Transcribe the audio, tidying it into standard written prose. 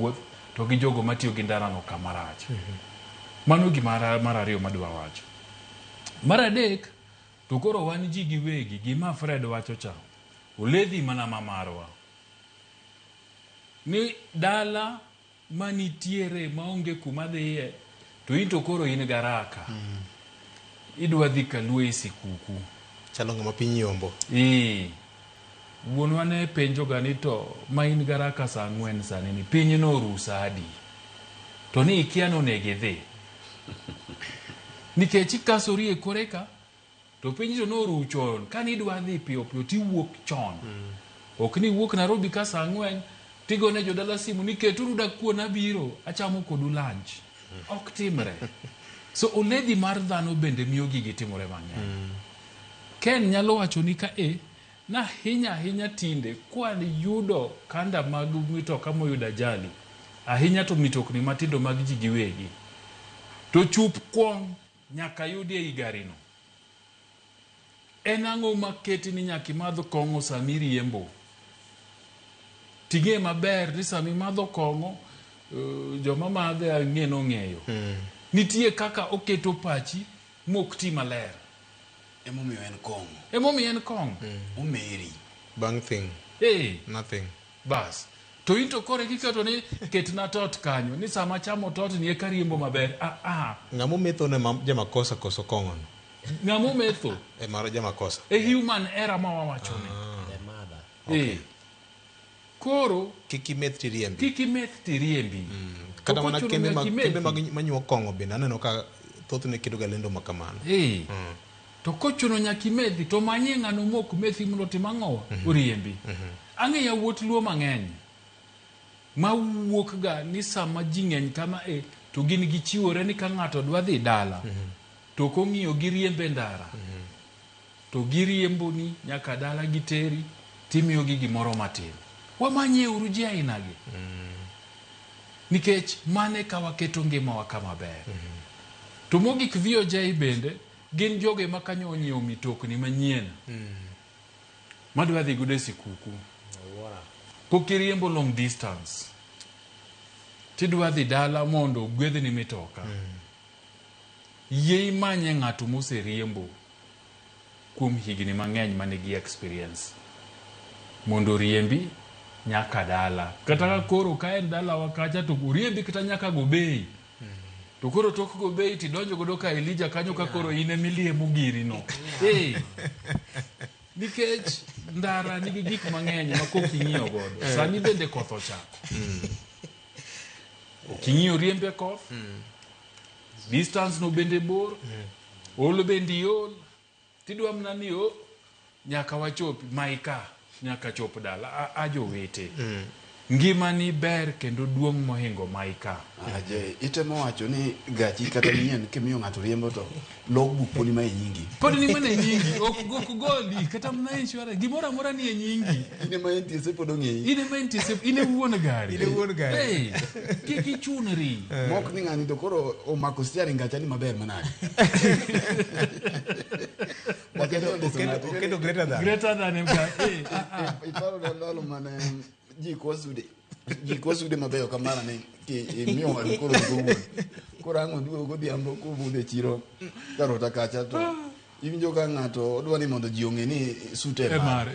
wuoth to gi jogo matiyo gi ndarano kamarach. Mano gima mar ariyo madwa wacho. Mar adek, to koro wan ji giwegi gima Fred wacho cha. Oledhi mana mamarwa. Ni dala manitiere maonge kuma dhiye to into koro in garaka. Idwa dhi kaluwe sikuku. Chalo ngama piny yombo. Wuonwa ne penjo gani to ma in garaka saa 4 sani ni piny no rusa adi. To ni ikia no negedhe. Nikech ikasori e koreka to piny to no ruchon kani idwa dhi piyo piyo tiwuok chon. Ok ni wuok Nairobi ka saa 4 tigo ne jodala simu ni keturu dak kuona biro achamo kodu lunch. Ok timre. So oledhi mar dhano bende miyo gigi timore mang'eny. Ken nyalo wacho ni ka na hinya tinde kwan yudo kanda mag mitoka moyudo ajali. Ahinya to mitokni matindo mag ji giwegi. To chup kwong nyaka yudi ei garino. En ang'o maketi ni nyaki madho kong'o samiri yembo. Tige maber ni sami madho kong'o joma madhe ang'eno ng'eyo. Nitie kaka oketo pachi mokti maler. Emomiyo en kong'o. Emomiyo en kong'o. Omeri. Bang thing. Nothing. Bas. To into kore kiketo ni ketna tot kanyo. Ni sama chamo tot ni eka riembo maber. Ng'amo metho ne jama kosa koso kong'o. Ng'amo metho. Maro jama kosa. Human error ma wawacho ni. Okay. Koro kiki meth tiriembi. Kiki meth tiriembi. Kada mana kembe manyo kong'o bende aneno ka thothne kedo ga lendo makamano. To kochuno nyaki methi to manye ng'ano mok methi mondo timang'owa oriembi. Ang'e yawuot luo mang'eny ma wuok ga ni sama ji ng'eny kama to gin gichiwore ni ka ng'ato dwa dhi dala to kong'iyo gi riembe ndara to giriembo ni nyaka dala giteri timiyo gi gimoro matin. Wamanye uru ji ainagi. Nikech mane ka waketo ngimawa kama ber. To mogik VOJ bende gin joge makanyo onyiewo mitokni manyien. Madwa dhi gude sikuku. Kokiriembo long distance. Tidwa dhi dala mondo gwedhi ni mitoka. Yie imanye ng'ato moseriembo kuom higni mang'eny manigi experience. Mondo riembi nyaka dala. Kata koro ka en dala wakacha to riembi kata nyaka Gobei. To koro tok Gobei tidonjo godo ka Elijah kanyo ka koro ine milie mugiri no. Nikech ndara nigi gik mang'eny ma koking'iyo godo. Sani bende koth ochako. Oking'iyo riembe koth. Distance no bende bor. Olo bende iol. Tidwa mna ni nyaka wachopi maika nyaka chop dala. Ajo wete. Ngima ni ber kendo duong' mohingo maika. Itemo wacho ni gachi kata nyen kimiyo ng'ato riembo to logbook podi ma e nyingi. Podi ni mana e nyingi. Ok goli kata mna insurance. Gimoro amora ni e nyingi. Ine ma entiese pod ong'eyi. Ine ma entiese. Ine wuon gari. Ine wuon gari. Kiki chunri. Mok ni ng'ani to koro omako steering gachani maber manade. Okedo greater than. Greater than him guy. Iparo da lolo mane jikosude mabeyo kamara ne miyo ng'ato koro wuon. Koro ang'o duogo godhiambo kubude chiro karota kacha to iwinjo ka ng'ato odwa ni mondo ji ong'e ni sute mare.